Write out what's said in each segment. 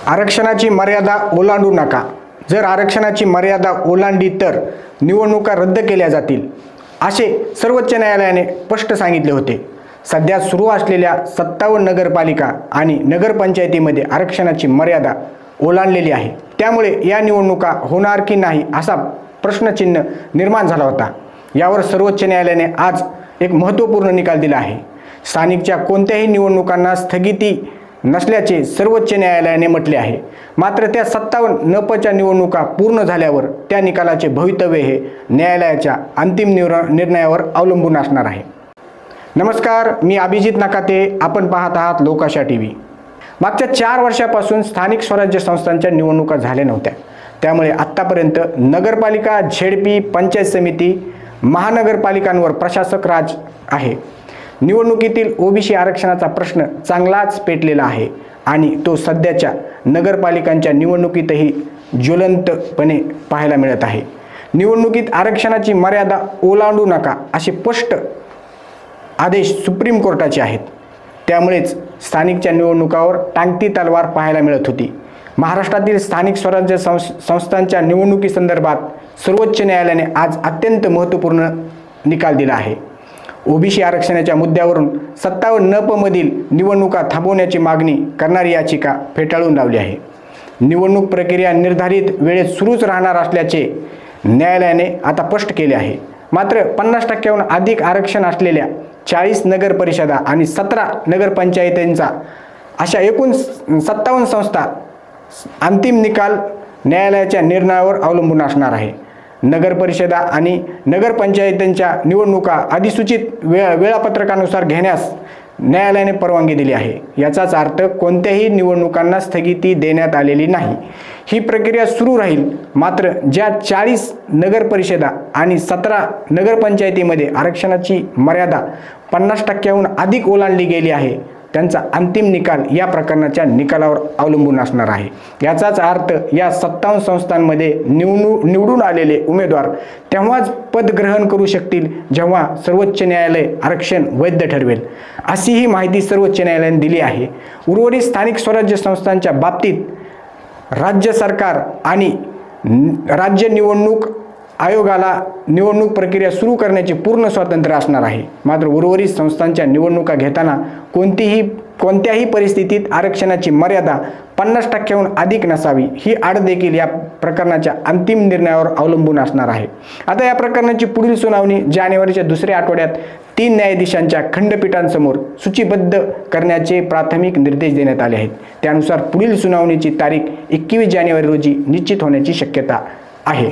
आरक्षणाची मर्यादा ओलांडू नका. जर आरक्षणाची मर्यादा ओलांडली तर निवडणुका रद्द केल्या जातील, असे सर्वोच्च न्यायालयाने स्पष्ट सांगितले होते. सध्या सुरू असलेल्या 57 नगरपालिका आणि नगरपंचायतीमध्ये आरक्षणाची मर्यादा ओलांडलेली आहे. त्यामुळे या निवडणुका होणार की नाही असा प्रश्नचिन्ह निर्माण झाला होता. यावर सर्वोच्च न्यायालयाने आज एक महत्त्वपूर्ण निकाल दिला आहे. स्थानिकच्या कोणत्याही निवडणुकांना स्थगिती नसल्याचे सर्वोच्च न्यायालयाने म्हटले आहे. मात्र त्या 57 नपच्या निवडणुका पूर्ण झाल्यावर त्या निकालाचे भवितव्य हे न्यायालयाच्या अंतिम निर्णयावर अवलंबून असणार आहे. नमस्कार, मी अभिजित नकाते. आपण पाहत आहात लोकाशा टीव्ही. मागच्या 4 वर्षापासून स्थानिक स्वराज्य संस्थांच्या निवडणुका झाल्या नव्हत्या. त्यामुळे आत्तापर्यंत नगरपालिका, झेडपी, पंचायत समिती, महानगरपालिकांवर प्रशासक राज आहे. निवडणुकीतील ओबीसी आरक्षणाचा प्रश्न चांगलाच पेटलेला आहे आणि तो सध्याच्या नगरपालिकांच्या निवडणुकीतही ज्वलंतपणे पाहायला मिळत आहे. निवडणुकीत आरक्षणाची मर्यादा ओलांडू नका असे स्पष्ट आदेश सुप्रीम कोर्टाचे आहेत. त्यामुळेच स्थानिकच्या निवडणुकावर टांगती तलवार पाहायला मिळत होती. महाराष्ट्रातील स्थानिक स्वराज्य संस्थांच्या निवडणुकीसंदर्भात सर्वोच्च न्यायालयाने आज अत्यंत महत्त्वपूर्ण निकाल दिला आहे. ओबीसी आरक्षणाच्या मुद्द्यावरून 57 नपमधील निवडणुका थांबवण्याची मागणी करणारी याचिका फेटाळून लावली आहे. निवडणूक प्रक्रिया निर्धारित वेळेत सुरूच राहणार असल्याचे न्यायालयाने आता स्पष्ट केले आहे. मात्र 50% अधिक आरक्षण असलेल्या 40 नगर परिषदा आणि 17 नगरपंचायतींचा अशा एकूण 57 संस्था अंतिम निकाल न्यायालयाच्या निर्णयावर अवलंबून असणार आहे. नगर परिषदा आणि नगरपंचायतींच्या निवडणुका अधिसूचित वेळापत्रकानुसार घेण्यास न्यायालयाने परवानगी दिली आहे. याचाच अर्थ कोणत्याही निवडणुकांना स्थगिती देण्यात आलेली नाही. ही प्रक्रिया सुरू राहील. मात्र ज्या 40 नगर परिषदा आणि 17 नगरपंचायतीमध्ये आरक्षणाची मर्यादा 50%हून अधिक ओलांडली गेली आहे, त्यांचा अंतिम निकाल या प्रकरणाच्या निकालावर अवलंबून असणार आहे. याचाच अर्थ या 57 संस्थांमध्ये निवडून आलेले उमेदवार तेव्हाच पदग्रहण करू शकतील जेव्हा सर्वोच्च न्यायालय आरक्षण वैध ठरवेल, अशी ही माहिती सर्वोच्च न्यायालयाने दिली आहे. उर्वरित स्थानिक स्वराज्य संस्थांच्या बाबतीत राज्य सरकार आणि राज्य निवडणूक आयोगाला निवडणूक प्रक्रिया सुरू करण्याचे पूर्ण स्वातंत्र्य असणार आहे. मात्र उर्वरित संस्थांच्या निवडणुका घेताना कोणत्याही परिस्थितीत आरक्षणाची मर्यादा 50%हून अधिक नसावी, ही अट देखील या प्रकरणाच्या अंतिम निर्णयावर अवलंबून असणार आहे. आता या प्रकरणाची पुढील सुनावणी जानेवारीच्या दुसऱ्या आठवड्यात 3 न्यायाधीशांच्या खंडपीठांसमोर सूचीबद्ध करण्याचे प्राथमिक निर्देश देण्यात आले आहेत. त्यानुसार पुढील सुनावणीची तारीख 21 जानेवारी रोजी निश्चित होण्याची शक्यता आहे.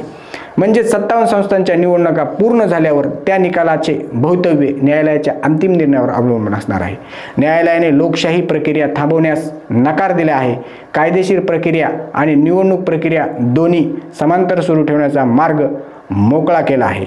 म्हणजे 57 संस्थांच्या निवडणुका पूर्ण झाल्यावर त्या निकालाचे भवितव्य न्यायालयाच्या अंतिम निर्णयावर अवलंबून असणार आहे. न्यायालयाने लोकशाही प्रक्रिया थांबवण्यास नकार दिला आहे. कायदेशीर प्रक्रिया आणि निवडणूक प्रक्रिया दोन्ही समांतर सुरू ठेवण्याचा मार्ग मोकळा केला आहे.